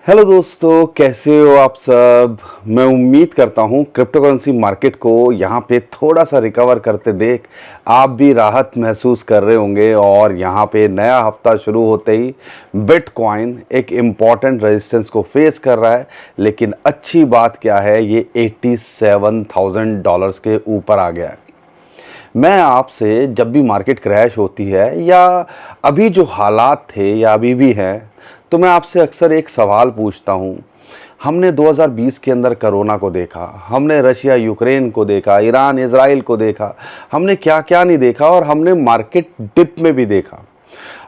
Hello दोस्तों, कैसे हो आप सब। मैं उम्मीद करता हूँ क्रिप्टो करेंसी मार्केट को यहाँ पे थोड़ा सा रिकवर करते देख आप भी राहत महसूस कर रहे होंगे। और यहाँ पे नया हफ्ता शुरू होते ही बिटकॉइन एक इम्पॉर्टेंट रेजिस्टेंस को फेस कर रहा है। लेकिन अच्छी बात क्या है, ये $87,000 के ऊपर आ गया है। मैं आपसे जब भी मार्केट क्रैश होती है या अभी जो हालात थे या अभी भी हैं, तो मैं आपसे अक्सर एक सवाल पूछता हूँ। हमने 2020 के अंदर कोरोना को देखा, हमने रशिया यूक्रेन को देखा, ईरान इजराइल को देखा, हमने क्या क्या नहीं देखा, और हमने मार्केट डिप में भी देखा।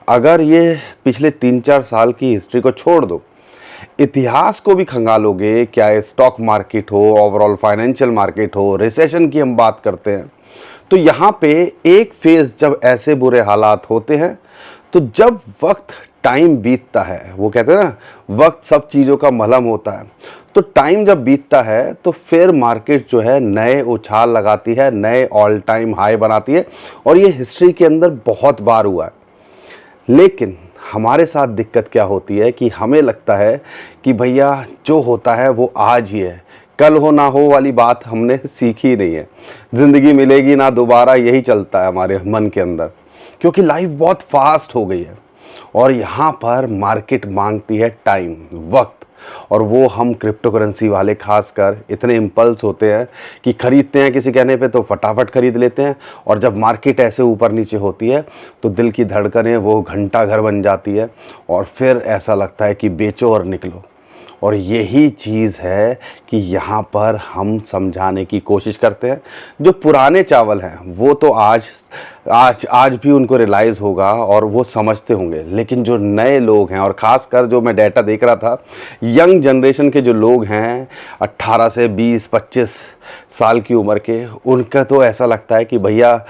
अगर ये पिछले 3-4 साल की हिस्ट्री को छोड़ दो, इतिहास को भी खंगालोगे, क्या स्टॉक मार्केट हो, ओवरऑल फाइनेंशियल मार्केट हो, रिसेशन की हम बात करते हैं, तो यहाँ पे एक फेज जब ऐसे बुरे हालात होते हैं, तो जब वक्त टाइम बीतता है, वो कहते हैं ना, वक्त सब चीज़ों का मलहम होता है। तो टाइम जब बीतता है तो फिर मार्केट जो है नए उछाल लगाती है, नए ऑल टाइम हाई बनाती है। और ये हिस्ट्री के अंदर बहुत बार हुआ है। लेकिन हमारे साथ दिक्कत क्या होती है कि हमें लगता है कि भैया जो होता है वो आज ही है, कल हो ना हो वाली बात हमने सीखी नहीं है। ज़िंदगी मिलेगी ना दोबारा, यही चलता है हमारे मन के अंदर, क्योंकि लाइफ बहुत फास्ट हो गई है। और यहाँ पर मार्केट मांगती है टाइम, वक्त। और वो हम क्रिप्टो करेंसी वाले खासकर इतने इम्पल्स होते हैं कि खरीदते हैं किसी कहने पे तो फटाफट खरीद लेते हैं। और जब मार्केट ऐसे ऊपर नीचे होती है तो दिल की धड़कनें वो घंटा घर बन जाती है, और फिर ऐसा लगता है कि बेचो और निकलो। और यही चीज़ है कि यहाँ पर हम समझाने की कोशिश करते हैं। जो पुराने चावल हैं वो तो आज आज आज भी उनको रियलाइज़ होगा और वो समझते होंगे। लेकिन जो नए लोग हैं, और ख़ासकर जो मैं डाटा देख रहा था, यंग जनरेशन के जो लोग हैं 18 से 20-25 साल की उम्र के, उनका तो ऐसा लगता है कि भैया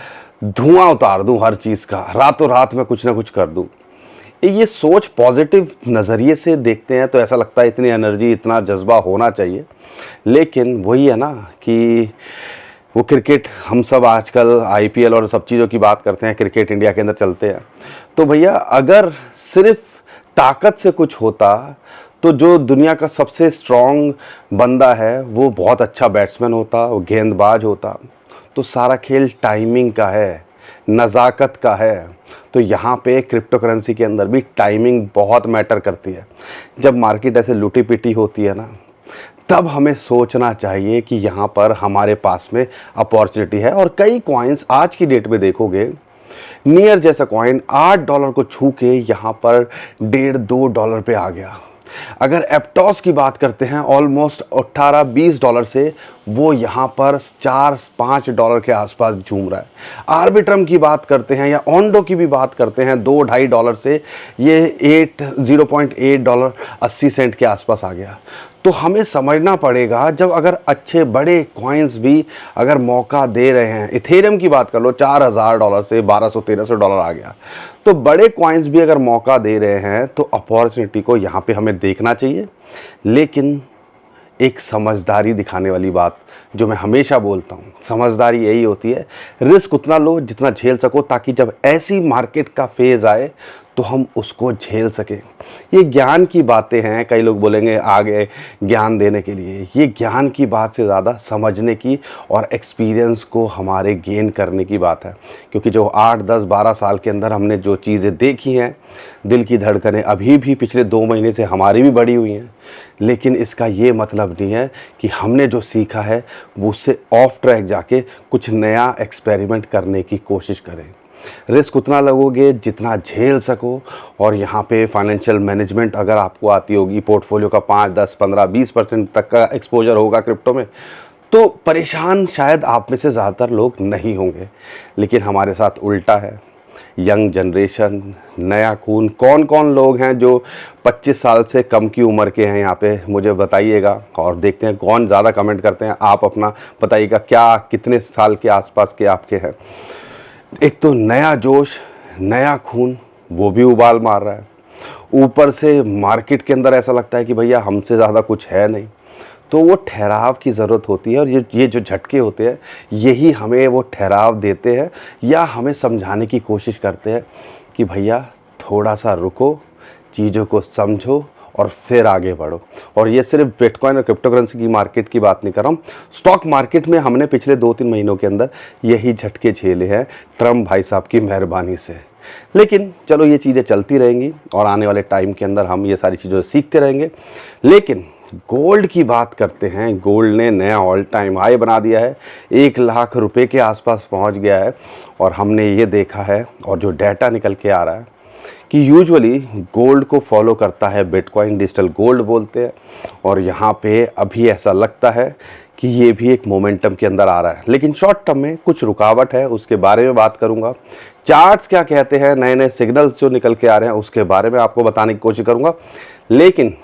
धुआं उतार दूं हर चीज़ का, रातों रात में कुछ ना कुछ कर दूं। ये सोच पॉजिटिव नज़रिए से देखते हैं तो ऐसा लगता है इतनी एनर्जी, इतना जज्बा होना चाहिए। लेकिन वही है ना कि वो क्रिकेट, हम सब आजकल आईपीएल और सब चीज़ों की बात करते हैं, क्रिकेट इंडिया के अंदर चलते हैं। तो भैया अगर सिर्फ ताकत से कुछ होता तो जो दुनिया का सबसे स्ट्रॉन्ग बंदा है वो बहुत अच्छा बैट्समैन होता, वो गेंदबाज होता। तो सारा खेल टाइमिंग का है, नज़ाकत का है। तो यहाँ पे क्रिप्टो करेंसी के अंदर भी टाइमिंग बहुत मैटर करती है। जब मार्केट ऐसे लूटी पिटी होती है ना, तब हमें सोचना चाहिए कि यहाँ पर हमारे पास में अपॉर्चुनिटी है। और कई कॉइन्स आज की डेट में देखोगे, नियर जैसा कॉइन $8 को छू के यहाँ पर $1.5-2 पे आ गया। अगर एप्टॉस की बात करते हैं, ऑलमोस्ट $18-20 से वो यहाँ पर $4-5 के आसपास झूम रहा है। आर्बिट्रम की बात करते हैं या ऑन्डो की भी बात करते हैं, $2-2.5 से ये $0.8 80 सेंट के आसपास आ गया। तो हमें समझना पड़ेगा, जब अगर अच्छे बड़े कॉइन्स भी अगर मौका दे रहे हैं, इथेरियम की बात कर लो, $4,000 से $1,200-1,300 आ गया। तो बड़े कॉइन्स भी अगर मौका दे रहे हैं तो अपॉर्चुनिटी को यहाँ पे हमें देखना चाहिए। लेकिन एक समझदारी दिखाने वाली बात जो मैं हमेशा बोलता हूँ, समझदारी यही होती है, रिस्क उतना लो जितना झेल सको, ताकि जब ऐसी मार्केट का फेज़ आए तो हम उसको झेल सकें। ये ज्ञान की बातें हैं। कई लोग बोलेंगे आगे ज्ञान देने के लिए, ये ज्ञान की बात से ज़्यादा समझने की और एक्सपीरियंस को हमारे गेन करने की बात है। क्योंकि जो 8, 10, 12 साल के अंदर हमने जो चीज़ें देखी हैं, दिल की धड़कनें अभी भी पिछले 2 महीने से हमारी भी बढ़ी हुई हैं। लेकिन इसका ये मतलब नहीं है कि हमने जो सीखा है वो उससे ऑफ ट्रैक जाके कुछ नया एक्सपेरिमेंट करने की कोशिश करें। रिस्क उतना लगोगे जितना झेल सको। और यहाँ पे फाइनेंशियल मैनेजमेंट अगर आपको आती होगी, पोर्टफोलियो का 5, 10, 15, 20% तक का एक्सपोजर होगा क्रिप्टो में, तो परेशान शायद आप में से ज़्यादातर लोग नहीं होंगे। लेकिन हमारे साथ उल्टा है। यंग जनरेशन, नया खून, कौन कौन लोग हैं जो 25 साल से कम की उम्र के हैं यहाँ पे, मुझे बताइएगा। और देखते हैं कौन ज़्यादा कमेंट करते हैं। आप अपना बताइएगा, क्या कितने साल के आसपास के आपके हैं। एक तो नया जोश, नया खून, वो भी उबाल मार रहा है। ऊपर से मार्केट के अंदर ऐसा लगता है कि भैया हमसे ज़्यादा कुछ है नहीं। तो वो ठहराव की ज़रूरत होती है। और ये जो झटके होते हैं, यही हमें वो ठहराव देते हैं या हमें समझाने की कोशिश करते हैं कि भैया थोड़ा सा रुको, चीज़ों को समझो और फिर आगे बढ़ो। और ये सिर्फ बिटकॉइन और क्रिप्टो करेंसी की मार्केट की बात नहीं कर रहा हूँ, स्टॉक मार्केट में हमने पिछले 2-3 महीनों के अंदर यही झटके झेले हैं ट्रम्प भाई साहब की मेहरबानी से। लेकिन चलो ये चीज़ें चलती रहेंगी और आने वाले टाइम के अंदर हम ये सारी चीज़ें सीखते रहेंगे। लेकिन गोल्ड की बात करते हैं, गोल्ड ने नया ऑल टाइम हाई बना दिया है, 1 लाख रुपए के आसपास पहुंच गया है। और हमने ये देखा है और जो डाटा निकल के आ रहा है कि यूजुअली गोल्ड को फॉलो करता है बिटकॉइन, डिजिटल गोल्ड बोलते हैं। और यहाँ पे अभी ऐसा लगता है कि ये भी एक मोमेंटम के अंदर आ रहा है, लेकिन शॉर्ट टर्म में कुछ रुकावट है, उसके बारे में बात करूँगा। चार्ट्स क्या कहते हैं, नए नए सिग्नल्स जो निकल के आ रहे हैं उसके बारे में आपको बताने की कोशिश करूँगा। लेकिन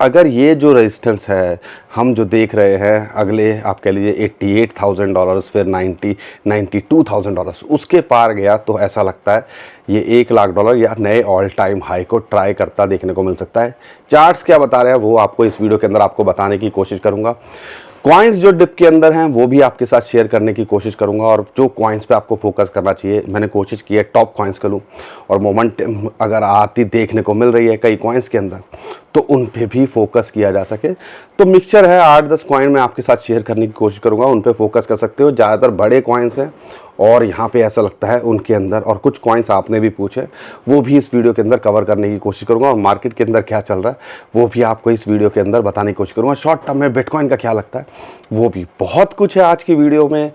अगर ये जो रेजिस्टेंस है हम जो देख रहे हैं, अगले आप कह लीजिए $88,000, फिर $92,000 उसके पार गया, तो ऐसा लगता है ये $1 लाख या नए ऑल टाइम हाई को ट्राई करता देखने को मिल सकता है। चार्ट्स क्या बता रहे हैं वो आपको इस वीडियो के अंदर आपको बताने की कोशिश करूंगा। कॉइन्स जो डिप के अंदर हैं वो भी आपके साथ शेयर करने की कोशिश करूंगा। और जो कॉइन्स पे आपको फोकस करना चाहिए, मैंने कोशिश की है टॉप कॉइन्स का लूँ, और मोमेंट अगर आती देखने को मिल रही है कई कॉइन्स के अंदर तो उन पे भी फोकस किया जा सके। तो मिक्सचर है 8-10 कॉइन मैं आपके साथ शेयर करने की कोशिश करूंगा, उन पे फोकस कर सकते हो। ज़्यादातर बड़े कॉइन्स हैं और यहाँ पे ऐसा लगता है उनके अंदर, और कुछ कॉइन्स आपने भी पूछे वो भी इस वीडियो के अंदर कवर करने की कोशिश करूँगा। और मार्केट के अंदर क्या चल रहा है वो भी आपको इस वीडियो के अंदर बताने की कोशिश करूँगा। शॉर्ट टर्म में बिटकॉइन का क्या लगता है वो भी, बहुत कुछ है आज की वीडियो में।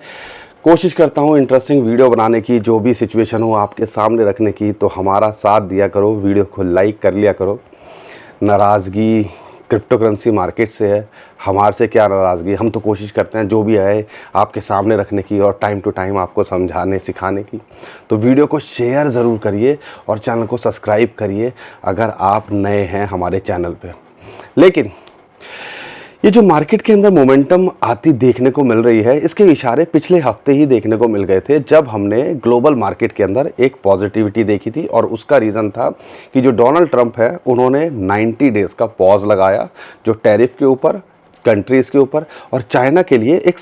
कोशिश करता हूँ इंटरेस्टिंग वीडियो बनाने की, जो भी सिचुएशन हो आपके सामने रखने की। तो हमारा साथ दिया करो, वीडियो को लाइक कर लिया करो। नाराज़गी क्रिप्टो करेंसी मार्केट से है, हमारे से क्या नाराज़गी, हम तो कोशिश करते हैं जो भी है आपके सामने रखने की और टाइम टू टाइम आपको समझाने सिखाने की। तो वीडियो को शेयर ज़रूर करिए और चैनल को सब्सक्राइब करिए अगर आप नए हैं हमारे चैनल पे। लेकिन ये जो मार्केट के अंदर मोमेंटम आती देखने को मिल रही है, इसके इशारे पिछले हफ्ते ही देखने को मिल गए थे, जब हमने ग्लोबल मार्केट के अंदर एक पॉजिटिविटी देखी थी। और उसका रीज़न था कि जो डोनाल्ड ट्रंप है उन्होंने 90 डेज़ का पॉज लगाया जो टैरिफ के ऊपर, कंट्रीज़ के ऊपर, और चाइना के लिए एक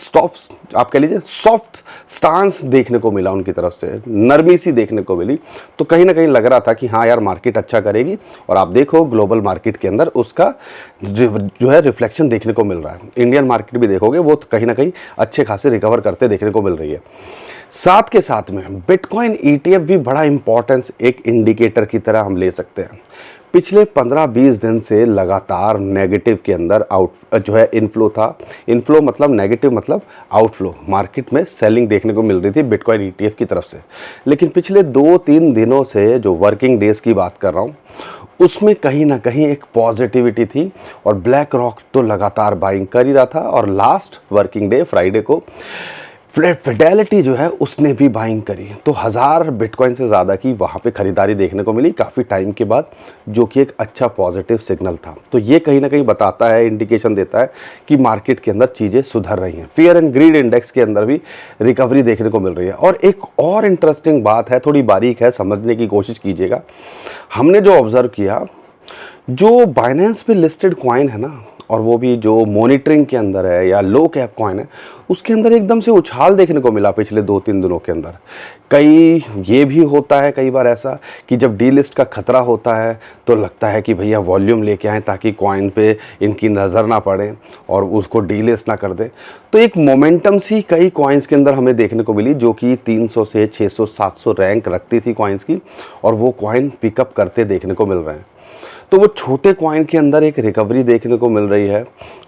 आप कह लीजिए सॉफ्ट स्टांस देखने को मिला, उनकी तरफ से नरमी सी देखने को मिली। तो कहीं ना कहीं लग रहा था कि हाँ यार मार्केट अच्छा करेगी। और आप देखो ग्लोबल मार्केट के अंदर उसका जो है रिफ्लेक्शन देखने को मिल रहा है। इंडियन मार्केट भी देखोगे वो तो कहीं ना कहीं अच्छे खासे रिकवर करते देखने को मिल रही है। साथ के साथ में बिटकॉइन ETF भी बड़ा इंपॉर्टेंस एक इंडिकेटर की तरह हम ले सकते हैं। पिछले 15-20 दिन से लगातार नेगेटिव के अंदर जो है इनफ्लो था। इनफ्लो मतलब नेगेटिव मतलब आउटफ्लो, मार्केट में सेलिंग देखने को मिल रही थी बिटकॉइन ETF की तरफ से। लेकिन पिछले 2-3 दिनों से जो वर्किंग डेज की बात कर रहा हूँ उसमें कहीं ना कहीं एक पॉजिटिविटी थी और ब्लैक रॉक तो लगातार बाइंग कर ही रहा था। और लास्ट वर्किंग डे फ्राइडे को फिडेलिटी जो है उसने भी बाइंग करी, तो 1000 बिटकॉइन से ज़्यादा की वहाँ पे ख़रीदारी देखने को मिली काफ़ी टाइम के बाद, जो कि एक अच्छा पॉजिटिव सिग्नल था। तो ये कहीं ना कहीं बताता है, इंडिकेशन देता है कि मार्केट के अंदर चीज़ें सुधर रही हैं। फियर एंड ग्रीड इंडेक्स के अंदर भी रिकवरी देखने को मिल रही है। और एक और इंटरेस्टिंग बात है, थोड़ी बारीक है, समझने की कोशिश कीजिएगा। हमने जो ऑब्ज़र्व किया, जो बाइनेंस पे लिस्टेड कॉइन है ना, और वो भी जो मॉनिटरिंग के अंदर है या लो कैप कॉइन है, उसके अंदर एकदम से उछाल देखने को मिला पिछले 2-3 दिनों के अंदर। ये भी होता है कई बार ऐसा कि जब डीलिस्ट का खतरा होता है तो लगता है कि भैया वॉल्यूम लेके आएँ ताकि कॉइन पे इनकी नज़र ना पड़े और उसको डीलिस्ट ना कर दें। तो एक मोमेंटम सी कई कॉइन्स के अंदर हमें देखने को मिली, जो कि 300 से 600-700 रैंक रखती थी कॉइन्स की, और वो कॉइन पिकअप करते देखने को मिल रहे हैं। तो वो छोटे कॉइन के अंदर एक रिकवरी देखने को मिल रही है।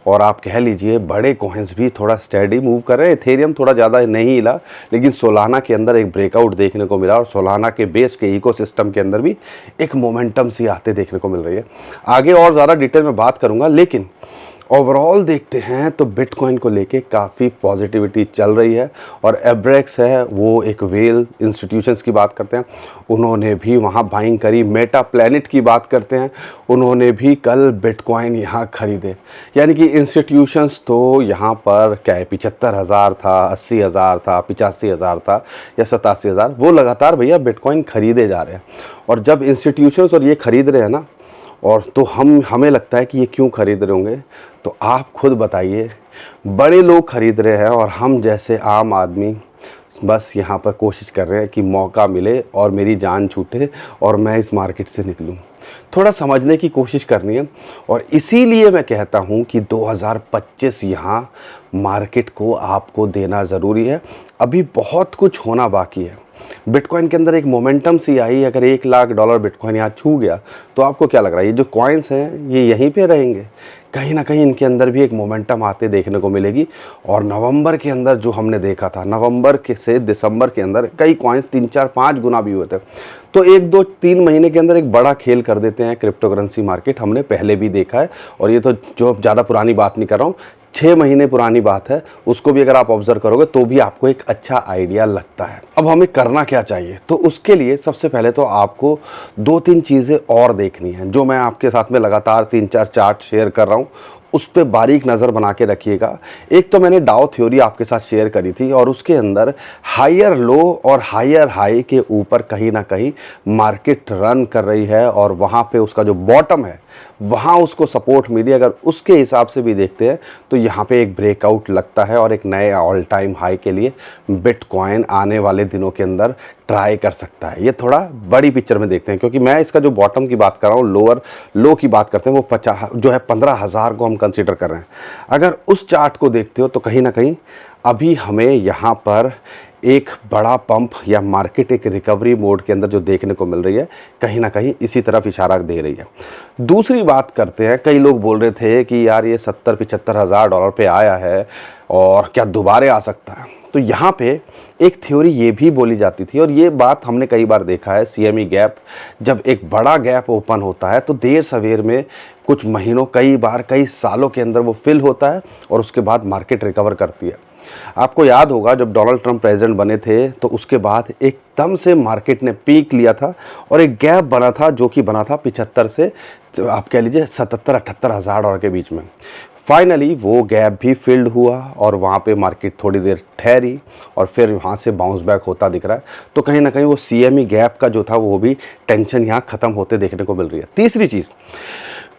और आप कह लीजिए बड़े कॉइन्स भी थोड़ा स्टेडी मूव कर रहे हैं। इथेरियम थोड़ा ज़्यादा नहीं हिला, लेकिन सोलाना के अंदर एक ब्रेकआउट देखने को मिला और सोलाना के बेस के इकोसिस्टम के अंदर भी एक मोमेंटम सी आते देखने को मिल रही है। आगे और ज़्यादा डिटेल में बात करूँगा, लेकिन ओवरऑल देखते हैं तो बिटकॉइन को लेके काफ़ी पॉजिटिविटी चल रही है। और एब्रेक्स है, वो एक वेल इंस्टीट्यूशंस की बात करते हैं, उन्होंने भी वहाँ बाइंग करी। मेटा प्लैनेट की बात करते हैं, उन्होंने भी कल बिटकॉइन यहाँ खरीदे। यानी कि इंस्टीट्यूशंस तो यहाँ पर क्या है, 75,000 था, 80,000 था, 85,000 था या 87,000, वो लगातार भैया बिटकॉइन खरीदे जा रहे हैं। और जब इंस्टीट्यूशंस और ये खरीद रहे हैं ना, और तो हमें लगता है कि ये क्यों खरीद रहे होंगे, तो आप खुद बताइए। बड़े लोग खरीद रहे हैं और हम जैसे आम आदमी बस यहाँ पर कोशिश कर रहे हैं कि मौका मिले और मेरी जान छूटे और मैं इस मार्केट से निकलूँ। थोड़ा समझने की कोशिश करनी है। और इसीलिए मैं कहता हूँ कि 2025 यहाँ मार्केट को आपको देना ज़रूरी है। अभी बहुत कुछ होना बाकी है। बिटकॉइन के अंदर एक मोमेंटम सी आई, अगर $1,00,000 बिटकॉइन यहाँ छू गया तो आपको क्या लग रहा है ये जो कॉइन्स हैं ये यहीं पे रहेंगे? कहीं ना कहीं इनके अंदर भी एक मोमेंटम आते देखने को मिलेगी। और नवंबर के अंदर जो हमने देखा था, नवंबर के से दिसंबर के अंदर कई कॉइन्स 3-4-5 गुना भी हुए थे। तो 1-2-3 महीने के अंदर एक बड़ा खेल कर देते हैं क्रिप्टो करेंसी मार्केट, हमने पहले भी देखा है। और ये तो जो ज़्यादा पुरानी बात नहीं कर रहा हूँ, 6 महीने पुरानी बात है, उसको भी अगर आप ऑब्जर्व करोगे तो भी आपको एक अच्छा आइडिया लगता है। अब हमें करना क्या चाहिए? तो उसके लिए सबसे पहले तो आपको 2-3 चीज़ें और देखनी है, जो मैं आपके साथ में लगातार 3-4 चार्ट शेयर कर रहा हूँ, उस पे बारीक नज़र बना के रखिएगा। एक तो मैंने डाउ थ्योरी आपके साथ शेयर करी थी और उसके अंदर हायर लो और हायर हाई के ऊपर कहीं ना कहीं मार्केट रन कर रही है और वहाँ पे उसका जो बॉटम है वहाँ उसको सपोर्ट मिली। अगर उसके हिसाब से भी देखते हैं तो यहाँ पे एक ब्रेकआउट लगता है और एक नए ऑल टाइम हाई के लिए बिटकॉइन आने वाले दिनों के अंदर ट्राई कर सकता है। ये थोड़ा बड़ी पिक्चर में देखते हैं, क्योंकि मैं इसका जो बॉटम की बात कर रहा हूँ, लोअर लो की बात करते हैं, वो 50 जो है 15,000 को हम कंसीडर कर रहे हैं। अगर उस चार्ट को देखते हो तो कहीं ना कहीं अभी हमें यहाँ पर एक बड़ा पंप या मार्केट एक रिकवरी मोड के अंदर जो देखने को मिल रही है, कहीं ना कहीं इसी तरफ इशारा दे रही है। दूसरी बात करते हैं, कई लोग बोल रहे थे कि यार ये 70-75 हज़ार डॉलर पे आया है और क्या दोबारा आ सकता है? तो यहाँ पे एक थ्योरी ये भी बोली जाती थी और ये बात हमने कई बार देखा है, CME गैप, जब एक बड़ा गैप ओपन होता है तो देर सवेर में कुछ महीनों, कई बार कई सालों के अंदर वो फिल होता है और उसके बाद मार्केट रिकवर करती है। आपको याद होगा जब डोनाल्ड ट्रंप प्रेसिडेंट बने थे तो उसके बाद एकदम से मार्केट ने पीक लिया था और एक गैप बना था जो कि बना था 75 से आप कह लीजिए 77-78 हज़ार डॉलर के बीच में। फाइनली वो गैप भी फिल्ड हुआ और वहाँ पे मार्केट थोड़ी देर ठहरी और फिर वहाँ से बाउंस बैक होता दिख रहा है। तो कहीं ना कहीं वो CME गैप का जो था वो भी टेंशन यहाँ ख़त्म होते देखने को मिल रही है। तीसरी चीज़,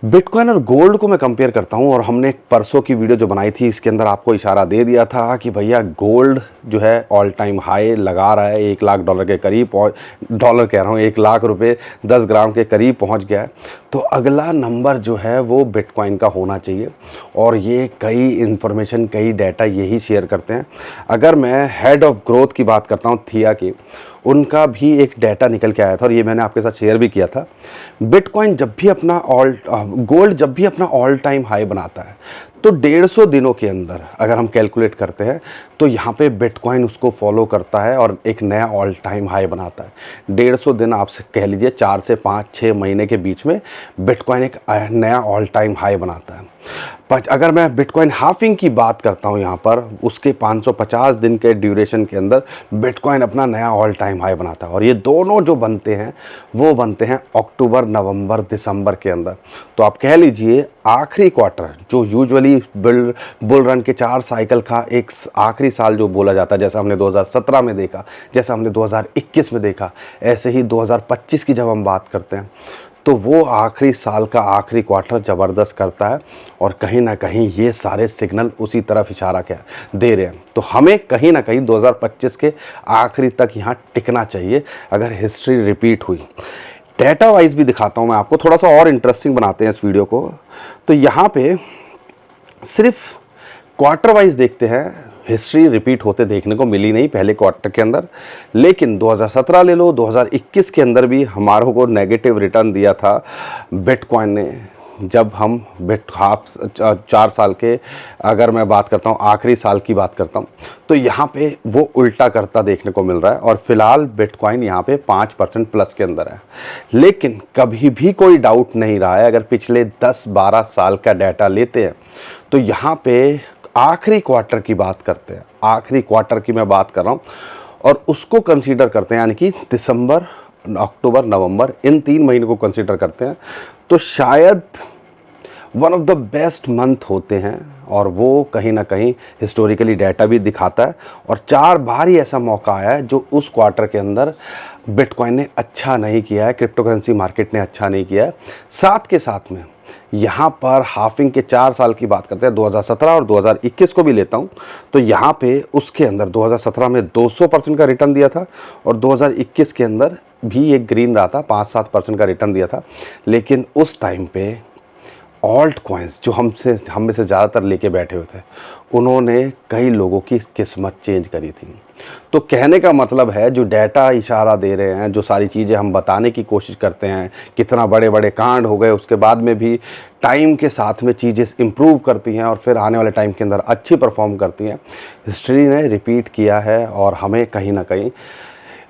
बिटकॉइन और गोल्ड को मैं कंपेयर करता हूं और हमने एक परसों की वीडियो जो बनाई थी इसके अंदर आपको इशारा दे दिया था कि भैया गोल्ड जो है ऑल टाइम हाई लगा रहा है, $1,00,000 के करीब डॉलर कह रहा हूं, $1,00,000 10 ग्राम के करीब पहुंच गया है। तो अगला नंबर जो है वो बिटकॉइन का होना चाहिए और ये कई इन्फॉर्मेशन, कई डाटा यही शेयर करते हैं। अगर मैं हेड ऑफ ग्रोथ की बात करता हूँ थिया की, उनका भी एक डाटा निकल के आया था और ये मैंने आपके साथ शेयर भी किया था। बिटकॉइन जब भी अपना गोल्ड जब भी अपना ऑल टाइम हाई बनाता है तो 150 दिनों के अंदर अगर हम कैलकुलेट करते हैं तो यहाँ पे बिटकॉइन उसको फॉलो करता है और एक नया ऑल टाइम हाई बनाता है। 150 दिन आपसे कह लीजिए 4 से 5-6 महीने के बीच में बिटकॉइन एक नया ऑल टाइम हाई बनाता है। पर अगर मैं बिटकॉइन हाफिंग की बात करता हूँ यहाँ पर, उसके 550 दिन के ड्यूरेशन के अंदर बिटकॉइन अपना नया ऑल टाइम हाई बनाता है और ये दोनों जो बनते हैं वो बनते हैं अक्टूबर, नवंबर, दिसंबर के अंदर। तो आप कह लीजिए आखिरी क्वार्टर जो यूजुअली बुल रन के 4 साइकिल का एक आखिरी साल जो बोला जाता है, जैसा हमने 2017 में देखा, जैसा हमने 2021 में देखा, ऐसे ही 2025 की जब हम बात करते हैं तो वो आखिरी साल का आखिरी क्वार्टर ज़बरदस्त करता है और कहीं ना कहीं ये सारे सिग्नल उसी तरफ इशारा क्या दे रहे हैं। तो हमें कहीं ना कहीं 2025 के आखिरी तक यहाँ टिकना चाहिए अगर हिस्ट्री रिपीट हुई। डेटा वाइज भी दिखाता हूँ मैं आपको, थोड़ा सा और इंटरेस्टिंग बनाते हैं इस वीडियो को। तो यहाँ पे सिर्फ क्वार्टर वाइज देखते हैं, हिस्ट्री रिपीट होते देखने को मिली नहीं पहले क्वार्टर के अंदर, लेकिन 2017 ले लो, 2021 के अंदर भी हमारों को नेगेटिव रिटर्न दिया था बिटकॉइन ने। जब हम 4 साल के अगर मैं बात करता हूँ, आखिरी साल की बात करता हूँ, तो यहाँ पे वो उल्टा करता देखने को मिल रहा है और फिलहाल बिटकॉइन यहाँ पे 5% प्लस के अंदर है। लेकिन कभी भी कोई डाउट नहीं रहा है, अगर पिछले 10-12 साल का डाटा लेते हैं तो यहाँ पे आखिरी क्वार्टर की बात करते हैं, आखिरी क्वार्टर की मैं बात कर रहा हूँ और उसको कंसीडर करते हैं, यानी कि दिसंबर, अक्टूबर, नवंबर, इन 3 महीने को कंसीडर करते हैं तो शायद one of the best month होते हैं और वो कहीं ना कहीं हिस्टोरिकली डाटा भी दिखाता है। और 4 बार ही ऐसा मौका आया है जो उस क्वार्टर के अंदर बिटकॉइन ने अच्छा नहीं किया है, क्रिप्टो करेंसी मार्केट ने अच्छा नहीं किया है। साथ के साथ में यहाँ पर हाफिंग के 4 साल की बात करते हैं, 2017 और 2021 को भी लेता हूँ, तो यहाँ पे उसके अंदर 2017 में 200% का रिटर्न दिया था और 2021 के अंदर भी एक ग्रीन रहा था, 5-7% का रिटर्न दिया था। लेकिन उस टाइम पे ऑल्ट कॉइन्स जो हम में से ज़्यादातर लेके बैठे हुए थे, उन्होंने कई लोगों की किस्मत चेंज करी थी। तो कहने का मतलब है, जो डाटा इशारा दे रहे हैं, जो सारी चीज़ें हम बताने की कोशिश करते हैं, कितना बड़े बड़े कांड हो गए, उसके बाद में भी टाइम के साथ में चीज़ें इम्प्रूव करती हैं और फिर आने वाले टाइम के अंदर अच्छी परफॉर्म करती हैं। हिस्ट्री ने रिपीट किया है और हमें कहीं ना कहीं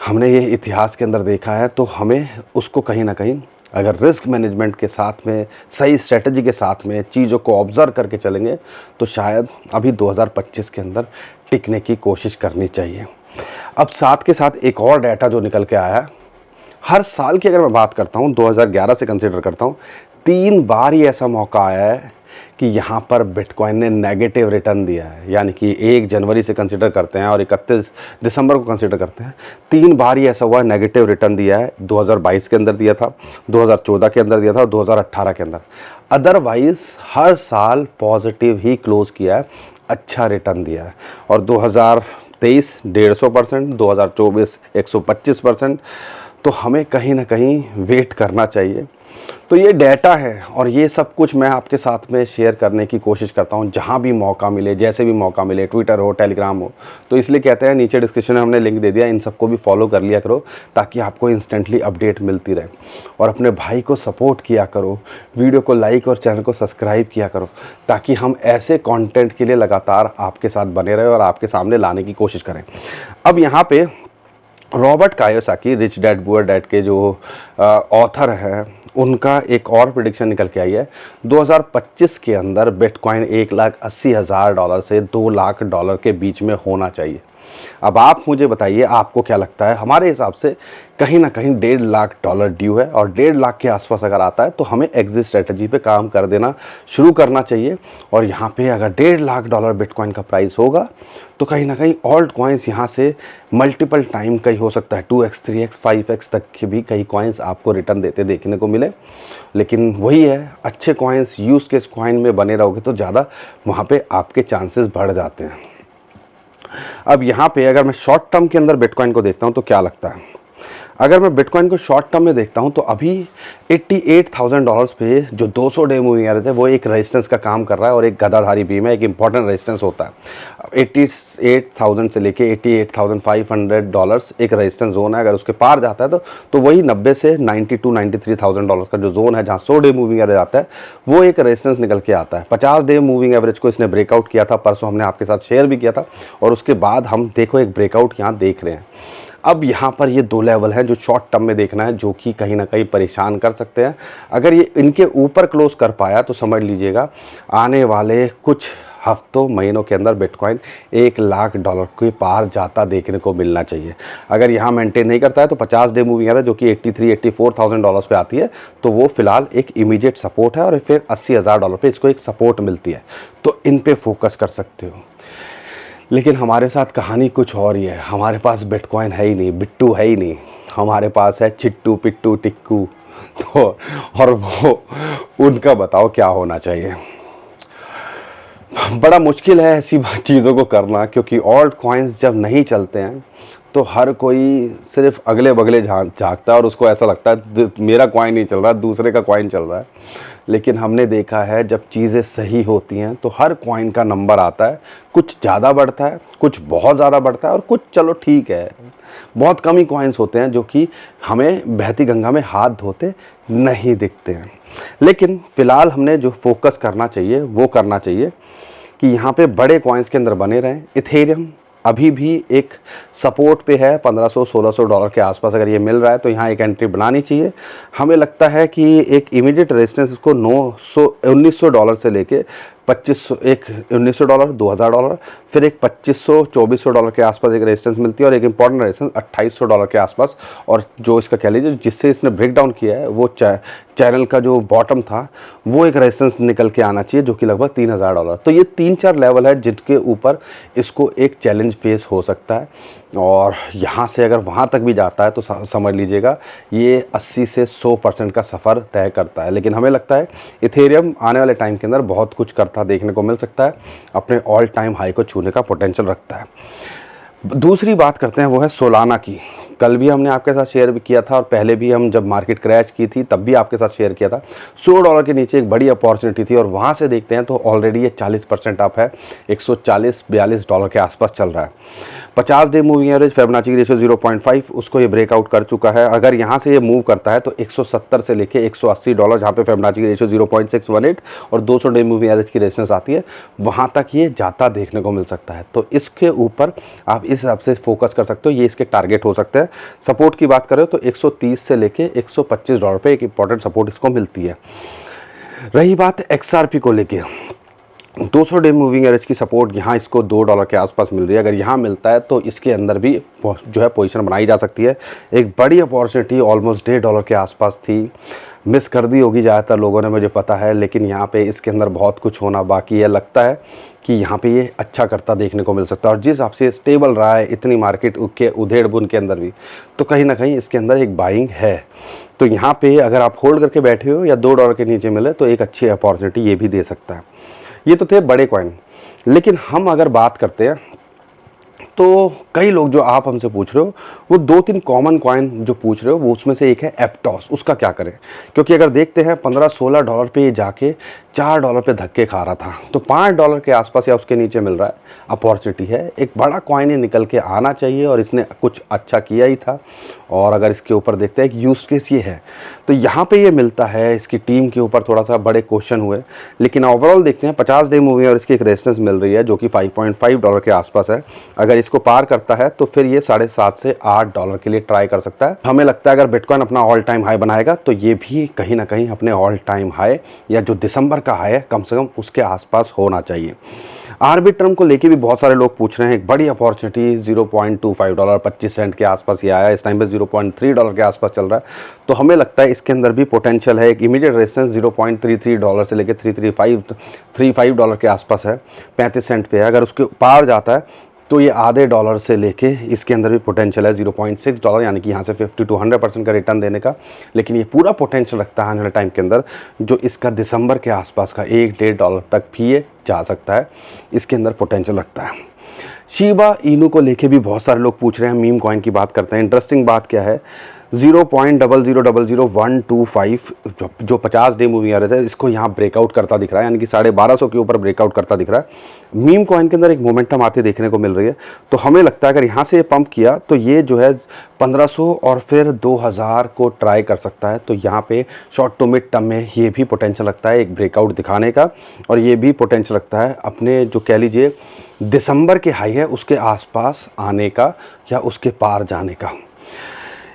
हमने ये इतिहास के अंदर देखा है। तो हमें उसको कहीं ना कहीं अगर रिस्क मैनेजमेंट के साथ में, सही स्ट्रेटजी के साथ में चीज़ों को ऑब्ज़र्व करके चलेंगे तो शायद अभी 2025 के अंदर टिकने की कोशिश करनी चाहिए। अब साथ के साथ एक और डाटा जो निकल के आया है, हर साल की अगर मैं बात करता हूँ, 2011 से कंसिडर करता हूँ, 3 बार ही ऐसा मौका आया है कि यहाँ पर बिटकॉइन ने नेगेटिव रिटर्न दिया है। यानी कि 1 जनवरी से कंसिडर करते हैं और 31 दिसंबर को कंसिडर करते हैं, 3 बार ही ऐसा हुआ नेगेटिव रिटर्न दिया है। 2022 के अंदर दिया था, 2014 के अंदर दिया था और 2018 के अंदर। अदरवाइज़ हर साल पॉजिटिव ही क्लोज़ किया है, अच्छा रिटर्न दिया है। और 2023 150%, 2024 125%। तो हमें कहीं ना कहीं वेट करना चाहिए। तो ये डाटा है और ये सब कुछ मैं आपके साथ में शेयर करने की कोशिश करता हूँ जहाँ भी मौका मिले, जैसे भी मौका मिले, ट्विटर हो, टेलीग्राम हो। तो इसलिए कहते हैं, नीचे डिस्क्रिप्शन में हमने लिंक दे दिया, इन सबको भी फॉलो कर लिया करो ताकि आपको इंस्टेंटली अपडेट मिलती रहे। और अपने भाई को सपोर्ट किया करो, वीडियो को लाइक और चैनल को सब्सक्राइब किया करो ताकि हम ऐसे कॉन्टेंट के लिए लगातार आपके साथ बने रहे और आपके सामने लाने की कोशिश करें। अब यहाँ पे Robert Kiyosaki, rich dad poor dad के जो ऑथर हैं, उनका एक और प्रेडिक्शन निकल के आई है। 2025 के अंदर बिटकॉइन $1,80,000 से $2,00,000 के बीच में होना चाहिए। अब आप मुझे बताइए, आपको क्या लगता है? हमारे हिसाब से कहीं ना कहीं $1,50,000 ड्यू है और 1,50,000 के आसपास अगर आता है तो हमें एग्जिट स्ट्रेटजी पे काम कर देना शुरू करना चाहिए। और यहाँ पे अगर $1,50,000 बिटकॉइन का प्राइस होगा तो कहीं ना कहीं ऑल्ट कॉइन्स यहाँ से मल्टीपल टाइम कहीं हो सकता है 2x, 3x, 5x तक के भी कई कॉइन्स आपको रिटर्न देते देखने को मिले। लेकिन वही है, अच्छे कॉइन्स, यूज़ केस कॉइन में बने रहोगे तो ज़्यादा वहाँ पे आपके चांसेस बढ़ जाते हैं। अब यहाँ पे अगर मैं शॉर्ट टर्म के अंदर बिटकॉइन को देखता हूँ तो क्या लगता है? अगर मैं बिटकॉइन को शॉर्ट टर्म में देखता हूँ तो अभी $88,000 पे जो 200 डे मूविंग एवरेज है वो एक रेजिस्टेंस का काम कर रहा है और एक गदाधारी बीम है, एक इंपॉर्टेंट रेजिस्टेंस होता है। 88,000 से लेके $88,500 एक रेजिस्टेंस जोन है। अगर उसके पार जाता है तो वही 90 से $92,000-93,000 का जो जोन है जहाँ 100 डे मूविंग एवरेज आता है वो एक रेजिस्टेंस निकल के आता है। 50 डे मूविंग एवरेज को इसने ब्रेकआउट किया था, परसों हमने आपके साथ शेयर भी किया था और उसके बाद हम देखो एक ब्रेकआउट यहाँ देख रहे हैं। अब यहाँ पर ये 2 लेवल हैं जो शॉर्ट टर्म में देखना है, जो कि कहीं ना कहीं परेशान कर सकते हैं। अगर ये इनके ऊपर क्लोज कर पाया तो समझ लीजिएगा आने वाले कुछ हफ्तों, महीनों के अंदर बिटकॉइन $1,00,000 के पार जाता देखने को मिलना चाहिए। अगर यहाँ मेंटेन नहीं करता है तो 50 डे मूविंग एवरेज जो कि $83,000-84,000 पे आती है तो वो फिलहाल एक इमीडिएट सपोर्ट है और फिर $80,000 पे इसको एक सपोर्ट मिलती है, तो इन पे फोकस कर सकते हो। लेकिन हमारे साथ कहानी कुछ और ही है। हमारे पास बिटकॉइन है ही नहीं, बिट्टू है ही नहीं, हमारे पास है चिट्टू, पिट्टू, टिक्कू। तो और वो उनका बताओ क्या होना चाहिए। बड़ा मुश्किल है ऐसी चीज़ों को करना, क्योंकि ऑल्ट कॉइन्स जब नहीं चलते हैं तो हर कोई सिर्फ अगले बगले झांकता है और उसको ऐसा लगता है मेरा कॉइन नहीं चल रहा, दूसरे का कॉइन चल रहा है। लेकिन हमने देखा है जब चीज़ें सही होती हैं तो हर कॉइन का नंबर आता है, कुछ ज़्यादा बढ़ता है, कुछ बहुत ज़्यादा बढ़ता है और कुछ चलो ठीक है, बहुत कम ही कॉइन्स होते हैं जो कि हमें बहती गंगा में हाथ धोते नहीं दिखते हैं। लेकिन फ़िलहाल हमने जो फोकस करना चाहिए वो करना चाहिए कि यहाँ पे बड़े कॉइन्स के अंदर बने रहें। इथेरियम अभी भी एक सपोर्ट पे है, $1,500-1,600 के आसपास अगर ये मिल रहा है तो यहाँ एक एंट्री बनानी चाहिए। हमें लगता है कि एक इमीडिएट रेजिस्टेंस इसको $1900 से लेके $1900, $2,000, फिर एक $2,500-2,400 के आसपास एक रेजिस्टेंस मिलती है और एक इंपॉर्टेंट रेजिस्टेंस $2,800 के आसपास। और जो इसका कह लीजिए जिससे इसने ब्रेक डाउन किया है वो चैनल का जो बॉटम था वो एक रेजिस्टेंस निकल के आना चाहिए जो कि लगभग $3,000। तो ये 3-4 लेवल है जिनके ऊपर इसको एक चैलेंज फेस हो सकता है और यहाँ से अगर वहाँ तक भी जाता है तो समझ लीजिएगा ये 80 से 100% का सफ़र तय करता है। लेकिन हमें लगता है इथेरियम आने वाले टाइम के अंदर बहुत कुछ करता देखने को मिल सकता है, अपने ऑल टाइम हाई को छूने का पोटेंशियल रखता है। दूसरी बात करते हैं वो है सोलाना की। कल भी हमने आपके साथ शेयर भी किया था और पहले भी हम जब मार्केट क्रैश की थी तब भी आपके साथ शेयर किया था। $100 के नीचे एक बड़ी अपॉर्चुनिटी थी और वहाँ से देखते हैं तो ऑलरेडी ये 40% अप है, $140-42 के आसपास चल रहा है। 50 डे मूविंग एवरेज फिबोनाची की रेशियो 0.5 उसको ये ब्रेकआउट कर चुका है। अगर यहाँ से ये मूव करता है तो 170 से लेके $180 जहाँ पे फिबोनाची की रेशियो 0.618 और 200 डे मूविंग एवरेज की रेजिस्टेंस आती है, वहाँ तक ये जाता देखने को मिल सकता है। तो इसके ऊपर आप इस हिसाब से फोकस कर सकते हो, ये इसके टारगेट हो सकते हैं। सपोर्ट की बात करें तो 130 से लेके $125 पे एक इंपॉर्टेंट सपोर्ट इसको मिलती है। रही बात XRP को लेके, 200 डे मूविंग एवरेज की सपोर्ट यहाँ इसको $2 के आसपास मिल रही है। अगर यहाँ मिलता है तो इसके अंदर भी जो है पोजीशन बनाई जा सकती है। एक बड़ी अपॉर्चुनिटी ऑलमोस्ट $1.5 के आसपास थी, मिस कर दी होगी ज़्यादातर लोगों ने, मुझे पता है, लेकिन यहाँ पे इसके अंदर बहुत कुछ होना बाकी है। लगता है कि यहाँ पे ये अच्छा करता देखने को मिल सकता है और जिस हिसाब से स्टेबल रहा है इतनी मार्केट के उधेड़ बुन के अंदर भी, तो कहीं ना कहीं इसके अंदर एक बाइंग है। तो यहाँ पे अगर आप होल्ड करके बैठे हो या $2 के नीचे मिले तो एक अच्छी अपॉर्चुनिटी ये भी दे सकता है। ये तो थे बड़े कॉइन, लेकिन हम अगर बात करते हैं तो कई लोग जो आप हमसे पूछ रहे हो वो 2-3 कॉमन कॉइन जो पूछ रहे हो वो उसमें से एक है एप्टॉस। उसका क्या करें, क्योंकि अगर देखते हैं $15-16 पे ये जाके $4 पे धक्के खा रहा था, तो $5 के आसपास या उसके नीचे मिल रहा है, अपॉर्चुनिटी है। एक बड़ा कॉइन ही निकल के आना चाहिए और इसने कुछ अच्छा किया ही था। और अगर इसके ऊपर देखते हैं एक यूज केस ये है तो यहाँ पे ये मिलता है। इसकी टीम के ऊपर थोड़ा सा बड़े क्वेश्चन हुए, लेकिन ओवरऑल देखते हैं 50 डे मूविंग और इसकी एक रेजिस्टेंस मिल रही है जो कि $5.5 के आसपास है। अगर इसको पार करता है तो फिर ये $7.5 से $8 के लिए ट्राई कर सकता है। हमें लगता है अगर बिटकॉइन अपना ऑल टाइम हाई बनाएगा तो ये भी कहीं ना कहीं अपने ऑल टाइम हाई या जो दिसंबर का हाई है कम से कम उसके आसपास होना चाहिए। आर्बिट्रम को लेके भी बहुत सारे लोग पूछ रहे हैं, एक बड़ी अपॉर्चुनिटी $0.25 25 सेंट के आसपास ये आया, इस टाइम पे $0.3 के आसपास चल रहा है। तो हमें लगता है इसके अंदर भी पोटेंशियल है। एक इमीडिएट रेजिस्टेंस $0.33 से लेके $3.35 के आसपास है, 35 सेंट पे है। अगर उसके पार जाता है तो ये आधे डॉलर से लेके इसके अंदर भी पोटेंशियल है $0.6, यानी कि यहाँ से 50-100% का रिटर्न देने का। लेकिन ये पूरा पोटेंशियल रखता है आने वाले टाइम के अंदर, जो इसका दिसंबर के आसपास का $1-1.5 तक भी ये जा सकता है, इसके अंदर पोटेंशियल रखता है। शिबा इनू को लेके भी बहुत सारे लोग पूछ रहे हैं, मीम कॉइन की बात करते हैं। इंटरेस्टिंग बात क्या है, 0.0000125 जो 50 डे मूविंग एवरेज है, इसको यहाँ ब्रेकआउट करता दिख रहा है, यानी कि 1250 के ऊपर ब्रेकआउट करता दिख रहा है। मीम कॉइन के अंदर एक मोमेंटम आते देखने को मिल रही है। तो हमें लगता है अगर यहाँ से ये पंप किया तो ये जो है 1500 और फिर 2000 को ट्राई कर सकता है। तो यहाँ पे शॉर्ट टू मिड टर्म में ये भी पोटेंशियल लगता है एक ब्रेकआउट दिखाने का, और ये भी पोटेंशियल लगता है अपने जो कह लीजिए दिसंबर के हाई है उसके आसपास आने का या उसके पार जाने का।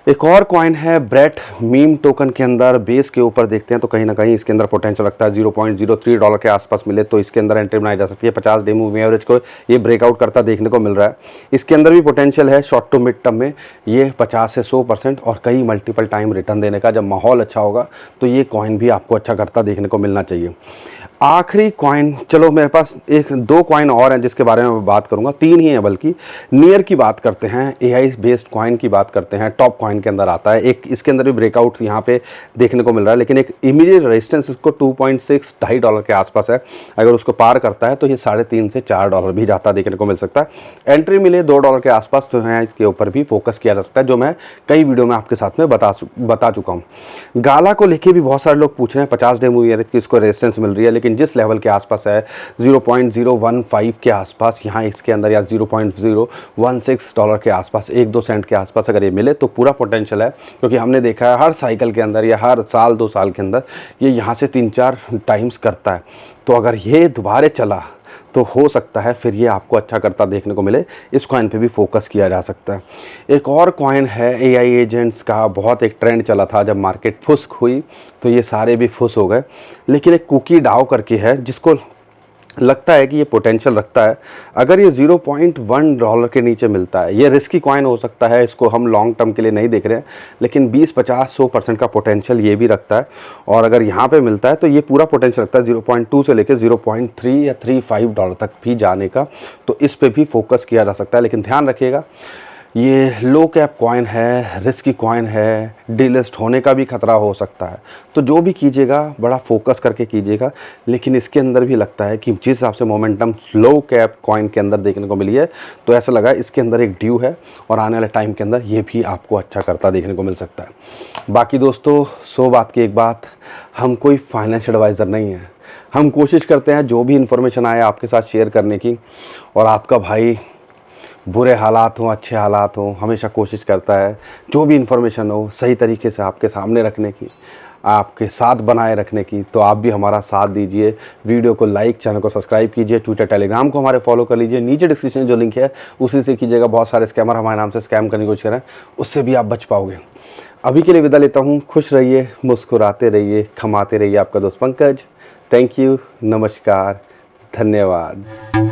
एक और कॉइन है ब्रेट, मीम टोकन के अंदर बेस के ऊपर देखते हैं तो कहीं ना कहीं इसके अंदर पोटेंशियल लगता है $0.03 के आसपास मिले तो इसके अंदर एंट्री बनाई जा सकती है। 50 डे मूविंग एवरेज को ये ब्रेकआउट करता देखने को मिल रहा है। इसके अंदर भी पोटेंशियल है शॉर्ट टू मिड टर्म में ये 50 से 100% और कई मल्टीपल टाइम रिटर्न देने का। जब माहौल अच्छा होगा तो ये कॉइन भी आपको अच्छा करता देखने को मिलना चाहिए। आखिरी कॉइन, चलो मेरे पास 1-2 कॉइन और हैं जिसके बारे में मैं बात करूंगा, 3 ही हैं बल्कि। नियर की बात करते हैं, AI बेस्ड कॉइन की बात करते हैं, टॉप कॉइन के अंदर आता है। एक इसके अंदर भी ब्रेकआउट यहाँ पे देखने को मिल रहा है, लेकिन एक इमीडिएट रेजिस्टेंस इसको 2.6 $2.5 के आसपास है। अगर उसको पार करता है तो ये $3.5 से $4 भी जाता देखने को मिल सकता है। एंट्री मिले $2 के आसपास तो यहाँ इसके ऊपर भी फोकस किया जा सकता है, जो मैं कई वीडियो में आपके साथ में बता चुका हूँ। गाला को लेके भी बहुत सारे लोग पूछ रहे हैं, 50 डे मूविंग एवरेज की इसको रेजिस्टेंस मिल रही है, लेकिन जिस लेवल के आसपास है 0.015 के आसपास यहाँ इसके अंदर, या $0.016 के आसपास, 1-2 सेंट के आसपास अगर ये मिले तो पूरा पोटेंशियल है। क्योंकि हमने देखा है हर साइकिल के अंदर या हर साल 2 साल के अंदर ये यहाँ से 3-4 टाइम्स करता है। तो अगर ये दोबारा चला तो हो सकता है फिर ये आपको अच्छा करता देखने को मिले। इस कॉइन पे भी फोकस किया जा सकता है। एक और कॉइन है AI एजेंट्स का, बहुत एक ट्रेंड चला था जब मार्केट फुस्क हुई तो ये सारे भी फुस हो गए, लेकिन एक कुकी डाओ करके है जिसको लगता है कि ये पोटेंशियल रखता है। अगर ये $0.1 के नीचे मिलता है, ये रिस्की कॉइन हो सकता है, इसको हम लॉन्ग टर्म के लिए नहीं देख रहे हैं, लेकिन 20-50-100% का पोटेंशियल ये भी रखता है। और अगर यहाँ पे मिलता है तो ये पूरा पोटेंशियल रखता है 0.2 से लेकर 0.3 या $3.5 तक भी जाने का। तो इस पे भी फोकस किया जा सकता है, लेकिन ध्यान रखिएगा ये लो कैप कॉइन है, रिस्की कॉइन है, डीलिस्ट होने का भी खतरा हो सकता है। तो जो भी कीजिएगा बड़ा फोकस करके कीजिएगा। लेकिन इसके अंदर भी लगता है कि जिस हिसाब से मोमेंटम लो कैप कॉइन के अंदर देखने को मिली है, तो ऐसा लगा इसके अंदर एक ड्यू है और आने वाले टाइम के अंदर ये भी आपको अच्छा करता देखने को मिल सकता है। बाकी दोस्तों, 100 बात की एक बात, हम कोई फाइनेंशियल एडवाइज़र नहीं है। हम कोशिश करते हैं जो भी इन्फॉर्मेशन आए आपके साथ शेयर करने की, और आपका भाई बुरे हालात हों अच्छे हालात हों हमेशा कोशिश करता है जो भी इन्फॉर्मेशन हो सही तरीके से आपके सामने रखने की, आपके साथ बनाए रखने की। तो आप भी हमारा साथ दीजिए, वीडियो को लाइक, चैनल को सब्सक्राइब कीजिए, ट्विटर टेलीग्राम को हमारे फॉलो कर लीजिए। नीचे डिस्क्रिप्शन जो लिंक है उसी से कीजिएगा। बहुत सारे स्कैमर हमारे नाम से स्कैम करने की कोशिश करें, उससे भी आप बच पाओगे। अभी के लिए विदा लेता हूँ। खुश रहिए, मुस्कुराते रहिए, कमाते रहिए। आपका दोस्त पंकज। थैंक यू, नमस्कार, धन्यवाद।